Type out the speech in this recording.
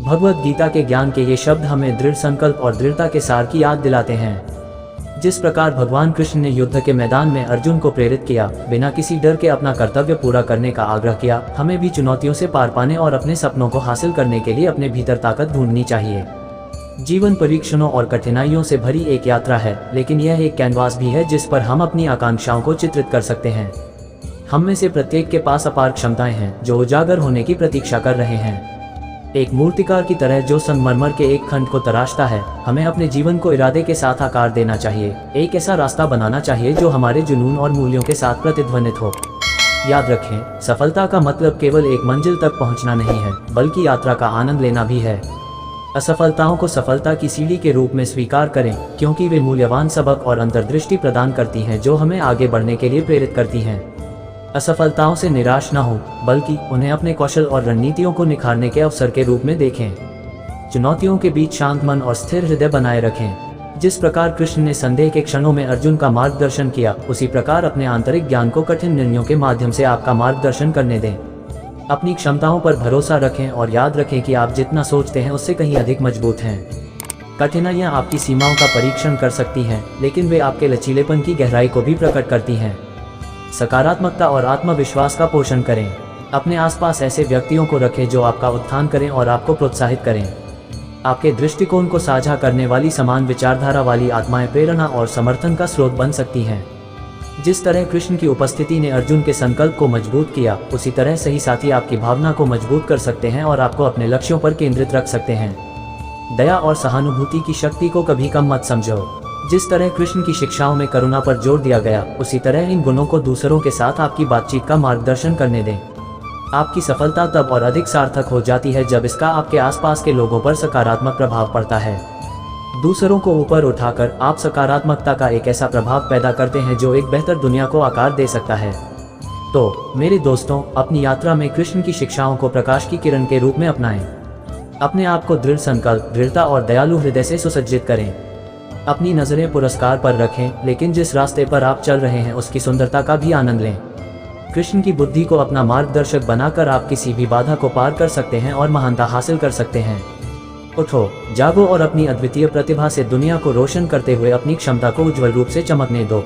भगवत गीता के ज्ञान के ये शब्द हमें दृढ़ संकल्प और दृढ़ता के सार की याद दिलाते हैं। जिस प्रकार भगवान कृष्ण ने युद्ध के मैदान में अर्जुन को प्रेरित किया, बिना किसी डर के अपना कर्तव्य पूरा करने का आग्रह किया, हमें भी चुनौतियों से पार पाने और अपने सपनों को हासिल करने के लिए अपने भीतर ताकत ढूंढनी चाहिए। जीवन परीक्षणों और कठिनाइयों से भरी एक यात्रा है, लेकिन यह एक कैनवास भी है जिस पर हम अपनी आकांक्षाओं को चित्रित कर सकते हैं। हम में से प्रत्येक के पास अपार क्षमताएं हैं जो उजागर होने की प्रतीक्षा कर रहे हैं। एक मूर्तिकार की तरह जो संगमरमर के एक खंड को तराशता है, हमें अपने जीवन को इरादे के साथ आकार देना चाहिए। एक ऐसा रास्ता बनाना चाहिए जो हमारे जुनून और मूल्यों के साथ प्रतिध्वनित हो। याद रखें, सफलता का मतलब केवल एक मंजिल तक पहुंचना नहीं है, बल्कि यात्रा का आनंद लेना भी है। असफलताओं को सफलता की सीढ़ी के रूप में स्वीकार करें, क्योंकि वे मूल्यवान सबक और अंतर्दृष्टि प्रदान करती हैं जो हमें आगे बढ़ने के लिए प्रेरित करती हैं। असफलताओं से निराश न हो, बल्कि उन्हें अपने कौशल और रणनीतियों को निखारने के अवसर के रूप में देखें। चुनौतियों के बीच शांत मन और स्थिर हृदय बनाए रखें। जिस प्रकार कृष्ण ने संदेह के क्षणों में अर्जुन का मार्गदर्शन किया, उसी प्रकार अपने आंतरिक ज्ञान को कठिन निर्णयों के माध्यम से आपका मार्गदर्शन करने दें। अपनी क्षमताओं पर भरोसा रखें और याद रखें कि आप जितना सोचते हैं उससे कहीं अधिक मजबूत हैं। कठिनाइयाँ आपकी सीमाओं का परीक्षण कर सकती हैं, लेकिन वे आपके लचीलेपन की गहराई को भी प्रकट करती हैं। सकारात्मकता और आत्मविश्वास का पोषण करें। अपने आसपास ऐसे व्यक्तियों को रखें जो आपका उत्थान करें और आपको प्रोत्साहित करें। आपके दृष्टिकोण को साझा करने वाली समान विचारधारा वाली आत्माएं प्रेरणा और समर्थन का स्रोत बन सकती हैं। जिस तरह कृष्ण की उपस्थिति ने अर्जुन के संकल्प को मजबूत किया, उसी तरह सही साथी आपकी भावना को मजबूत कर सकते हैं और आपको अपने लक्ष्यों पर केंद्रित रख सकते हैं। दया और सहानुभूति की शक्ति को कभी कम मत समझो। जिस तरह कृष्ण की शिक्षाओं में करुणा पर जोर दिया गया, उसी तरह इन गुणों को दूसरों के साथ आपकी बातचीत का मार्गदर्शन करने दें। आपकी सफलता तब और अधिक सार्थक हो जाती है जब इसका आपके आसपास के लोगों पर सकारात्मक प्रभाव पड़ता है। दूसरों को ऊपर उठाकर आप सकारात्मकता का एक ऐसा प्रभाव पैदा करते हैं जो एक बेहतर दुनिया को आकार दे सकता है। तो मेरे दोस्तों, अपनी यात्रा में कृष्ण की शिक्षाओं को प्रकाश की किरण के रूप में अपनाएं। अपने आप को दृढ़ संकल्प, दृढ़ता और दयालु हृदय से सुसज्जित करें। अपनी नज़रें पुरस्कार पर रखें, लेकिन जिस रास्ते पर आप चल रहे हैं उसकी सुंदरता का भी आनंद लें। कृष्ण की बुद्धि को अपना मार्गदर्शक बनाकर आप किसी भी बाधा को पार कर सकते हैं और महानता हासिल कर सकते हैं। उठो, जागो और अपनी अद्वितीय प्रतिभा से दुनिया को रोशन करते हुए अपनी क्षमता को उज्ज्वल रूप से चमकने दो।